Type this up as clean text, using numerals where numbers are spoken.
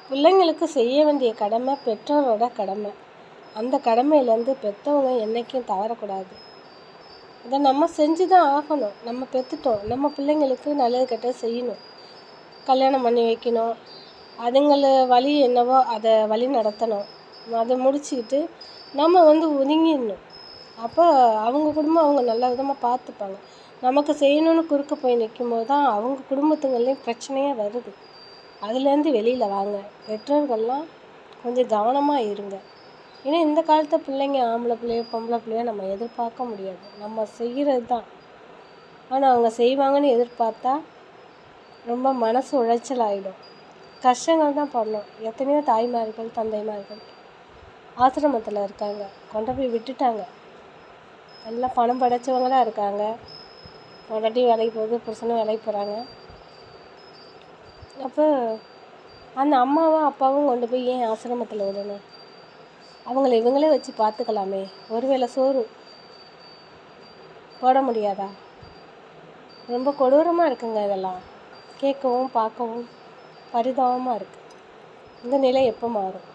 பிள்ளைங்களுக்கு செய்ய வேண்டிய கடமை பெற்றோரோட கடமை. அந்த கடமையிலேருந்து பெற்றவங்க என்றைக்கும் தவறக்கூடாது. அதை நம்ம செஞ்சு தான் ஆகணும். நம்ம பெற்றுட்டோம், நம்ம பிள்ளைங்களுக்கு நல்லது கெட்டது செய்யணும். கல்யாணம் பண்ணி வைக்கணும், அதுங்கள வழி என்னவோ அதை வழி நடத்தணும். அதை முடிச்சுக்கிட்டு நம்ம ஒதுங்கிடணும். அப்போ அவங்க குடும்பம் அவங்க நல்ல விதமாக பார்த்துப்பாங்க. நமக்கு செய்யணும்னு குறுக்க போய் நிற்கும்போது தான் அவங்க குடும்பத்துங்கள்லேயும் பிரச்சனையே வருது. அதுலேருந்து வெளியில் வாங்க. பெற்றோர்கள்லாம் கொஞ்சம் கவனமாக இருங்க. ஏன்னா இந்த காலத்து பிள்ளைங்க ஆம்பளை பிள்ளையோ பொம்பளை பிள்ளையோ நம்ம எதிர்பார்க்க முடியாது. நம்ம செய்கிறது தான். ஆனால் அவங்க செய்வாங்கன்னு எதிர்பார்த்தா ரொம்ப மனசு உளைச்சல் ஆகிடும். கஷ்டங்கள் தான் படணும். எத்தனையோ தாய்மார்கள் தந்தைமார்கள் ஆசிரமத்தில் இருக்காங்க, கொண்டு போய் விட்டுட்டாங்க. நல்லா பணம் படைச்சவங்களாக இருக்காங்க. பொண்டாட்டி வேலைக்கு போகுது, புருஷனும் வேலைக்கு போகிறாங்க. அப்போ அந்த அம்மாவும் அப்பாவும் கொண்டு போய் ஏன் ஆசிரமத்தில் விடணும்? அவங்கள இவங்களே வச்சு பார்த்துக்கலாமே. ஒருவேளை சோறு போட முடியாதா? ரொம்ப கொடூரமாக இருக்குங்க. இதெல்லாம் கேட்கவும் பார்க்கவும் பரிதாபமாக இருக்குது. இந்த நிலை எப்போ மாறும்?